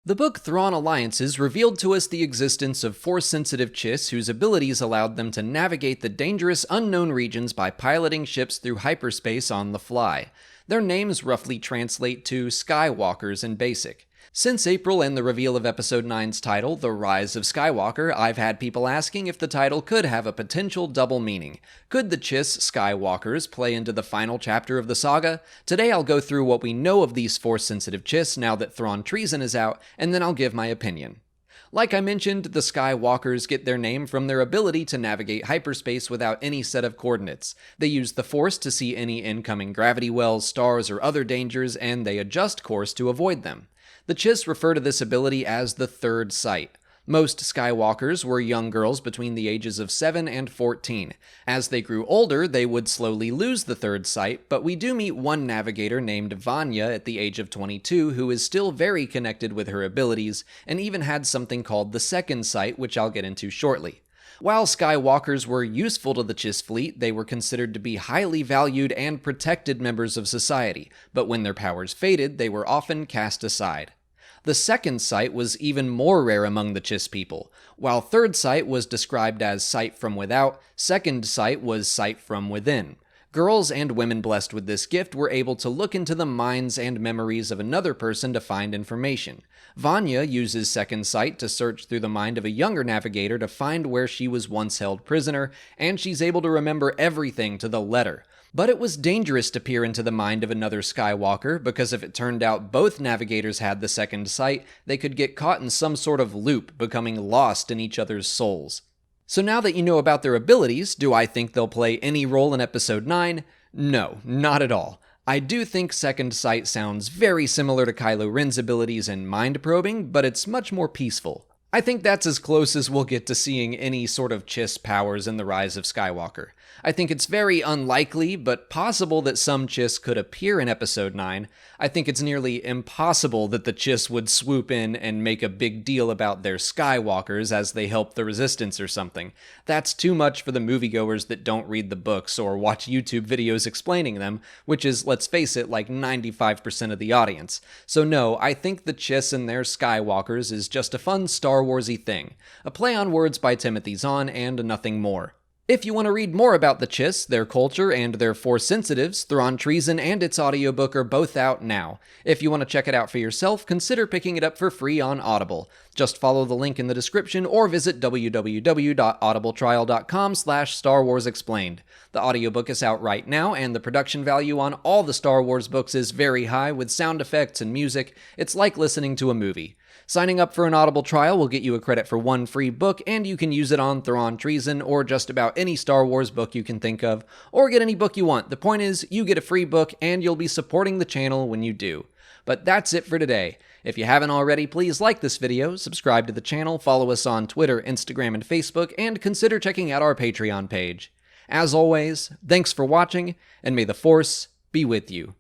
The book Thrawn Alliances revealed to us the existence of Force-sensitive Chiss whose abilities allowed them to navigate the dangerous unknown regions by piloting ships through hyperspace on the fly. Their names roughly translate to Skywalkers in Basic. Since April and the reveal of Episode 9's title, The Rise of Skywalker, I've had people asking if the title could have a potential double meaning. Could the Chiss Skywalkers play into the final chapter of the saga? Today I'll go through what we know of these Force-sensitive Chiss now that Thrawn Treason is out, and then I'll give my opinion. Like I mentioned, the Skywalkers get their name from their ability to navigate hyperspace without any set of coordinates. They use the Force to see any incoming gravity wells, stars, or other dangers, and they adjust course to avoid them. The Chiss refer to this ability as the third sight. Most Skywalkers were young girls between the ages of 7 and 14. As they grew older, they would slowly lose the third sight, but we do meet one navigator named Vanya at the age of 22 who is still very connected with her abilities, and even had something called the second sight, which I'll get into shortly. While Skywalkers were useful to the Chiss fleet, they were considered to be highly valued and protected members of society, but when their powers faded, they were often cast aside. The second sight was even more rare among the Chiss people. While third sight was described as sight from without, second sight was sight from within. Girls and women blessed with this gift were able to look into the minds and memories of another person to find information. Vanya uses second sight to search through the mind of a younger navigator to find where she was once held prisoner, and she's able to remember everything to the letter. But it was dangerous to peer into the mind of another Skywalker, because if it turned out both navigators had the second sight, they could get caught in some sort of loop, becoming lost in each other's souls. So now that you know about their abilities, do I think they'll play any role in Episode 9? No, not at all. I do think Second Sight sounds very similar to Kylo Ren's abilities in mind probing, but it's much more peaceful. I think that's as close as we'll get to seeing any sort of Chiss powers in The Rise of Skywalker. I think it's very unlikely, but possible that some Chiss could appear in Episode 9. I think it's nearly impossible that the Chiss would swoop in and make a big deal about their Skywalkers as they help the Resistance or something. That's too much for the moviegoers that don't read the books or watch YouTube videos explaining them, which is, let's face it, like 95% of the audience. So no, I think the Chiss and their Skywalkers is just a fun Star Warsy thing. A play on words by Timothy Zahn and nothing more. If you want to read more about the Chiss, their culture, and their Force sensitives, Thrawn Treason and its audiobook are both out now. If you want to check it out for yourself, consider picking it up for free on Audible. Just follow the link in the description or visit www.audibletrial.com/Star Wars Explained. The audiobook is out right now, and the production value on all the Star Wars books is very high with sound effects and music. It's like listening to a movie. Signing up for an Audible trial will get you a credit for one free book, and you can use it on Thrawn Treason or just about any Star Wars book you can think of, or get any book you want. The point is, you get a free book, and you'll be supporting the channel when you do. But that's it for today. If you haven't already, please like this video, subscribe to the channel, follow us on Twitter, Instagram, and Facebook, and consider checking out our Patreon page. As always, thanks for watching, and may the Force be with you.